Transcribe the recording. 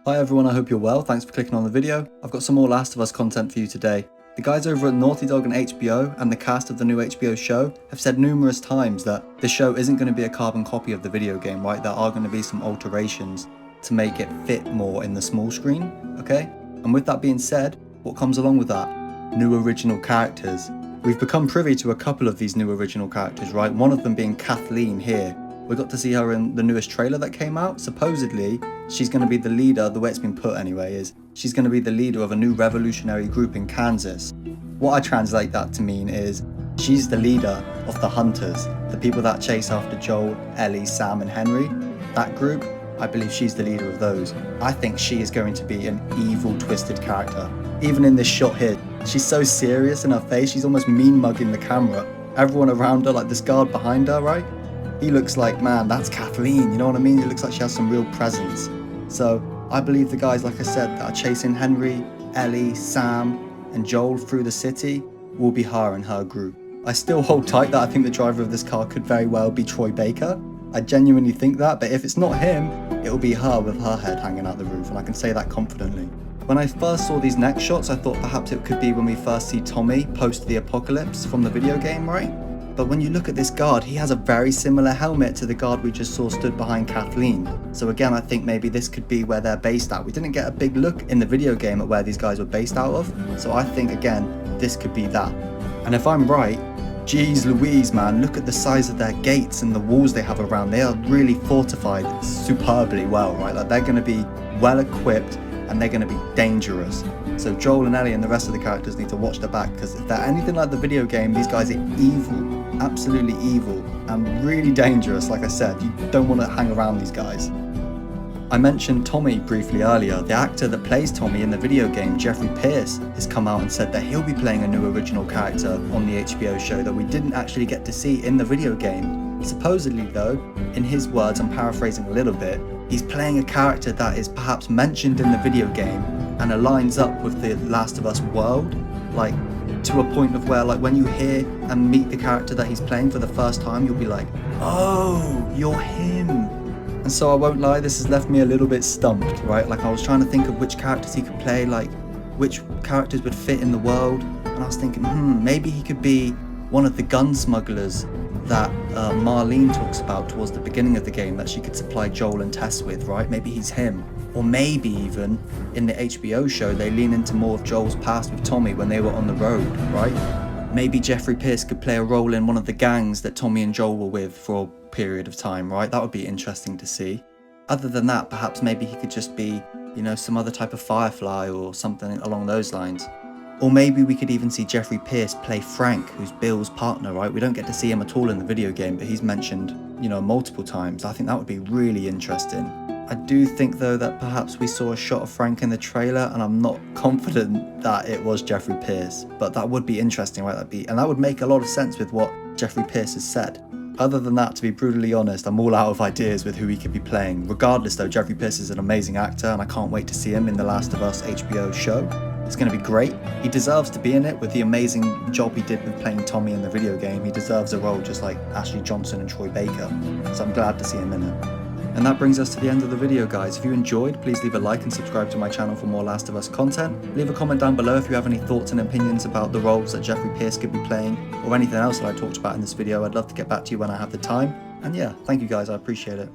Hi everyone, I hope you're well. Thanks for clicking on the video. I've got some more Last of Us content for you today. The guys over at Naughty Dog and HBO and the cast of the new HBO show have said numerous times that the show isn't going to be a carbon copy of the video game, right? There are going to be some alterations to make it fit more in the small screen, okay? And with that being said, what comes along with that? New original characters. We've become privy to a couple of these new original characters, right? One of them being Kathleen here. We got to see her in the newest trailer that came out. Supposedly, she's going to be the leader, the way it's been put anyway, is she's going to be the leader of a new revolutionary group in Kansas. What I translate that to mean is she's the leader of the hunters, the people that chase after Joel, Ellie, Sam and Henry. That group, I believe she's the leader of those. I think she is going to be an evil, twisted character. Even in this shot here, she's so serious in her face, she's almost mean mugging the camera. Everyone around her, like this guard behind her, right? He looks like, man, that's Kathleen, you know what I mean? It looks like she has some real presence. So I believe the guys, like I said, that are chasing Henry, Ellie, Sam and Joel through the city will be her and her group. I still hold tight that I think the driver of this car could very well be Troy Baker. I genuinely think that, but if it's not him, it'll be her with her head hanging out the roof, and I can say that confidently. When I first saw these next shots, I thought perhaps it could be when we first see Tommy post the apocalypse from the video game, right? But when you look at this guard, he has a very similar helmet to the guard we just saw stood behind Kathleen. So again, I think maybe this could be where they're based at. We didn't get a big look in the video game at where these guys were based out of. So I think, again, this could be that. And if I'm right, geez Louise, man, look at the size of their gates and the walls they have around. They are really fortified superbly well, right? Like they're going to be well equipped and they're going to be dangerous. So Joel and Ellie and the rest of the characters need to watch their back, because if they're anything like the video game, these guys are evil, absolutely evil, and really dangerous. Like I said, you don't want to hang around these guys. I mentioned Tommy briefly earlier. The actor that plays Tommy in the video game, Jeffrey Pierce, has come out and said that he'll be playing a new original character on the HBO show that we didn't actually get to see in the video game. Supposedly though, in his words, I'm paraphrasing a little bit, he's playing a character that is perhaps mentioned in the video game and aligns up with the Last of Us world, like to a point of where, like, when you hear and meet the character that he's playing for the first time, you'll be like, oh, you're him. And so I won't lie, this has left me a little bit stumped, right? Like I was trying to think of which characters he could play, like which characters would fit in the world, and I was thinking, maybe he could be one of the gun smugglers that Marlene talks about towards the beginning of the game that she could supply Joel and Tess with, right? Maybe he's him. Or maybe even in the HBO show they lean into more of Joel's past with Tommy when they were on the road, right? Maybe Jeffrey Pierce could play a role in one of the gangs that Tommy and Joel were with for a period of time, right? That would be interesting to see. Other than that, perhaps maybe he could just be, you know, some other type of Firefly or something along those lines. Or maybe we could even see Jeffrey Pierce play Frank, who's Bill's partner, right? We don't get to see him at all in the video game, but he's mentioned, you know, multiple times. I think that would be really interesting. I do think though that perhaps we saw a shot of Frank in the trailer, and I'm not confident that it was Jeffrey Pierce, but that would be interesting, right? And that would make a lot of sense with what Jeffrey Pierce has said. Other than that, to be brutally honest, I'm all out of ideas with who he could be playing. Regardless though, Jeffrey Pierce is an amazing actor and I can't wait to see him in the Last of Us HBO show. It's going to be great. He deserves to be in it with the amazing job he did with playing Tommy in the video game. He deserves a role just like Ashley Johnson and Troy Baker. So I'm glad to see him in it. And that brings us to the end of the video, guys. If you enjoyed, please leave a like and subscribe to my channel for more Last of Us content. Leave a comment down below if you have any thoughts and opinions about the roles that Jeffrey Pierce could be playing, or anything else that I talked about in this video. I'd love to get back to you when I have the time. And yeah, thank you guys, I appreciate it.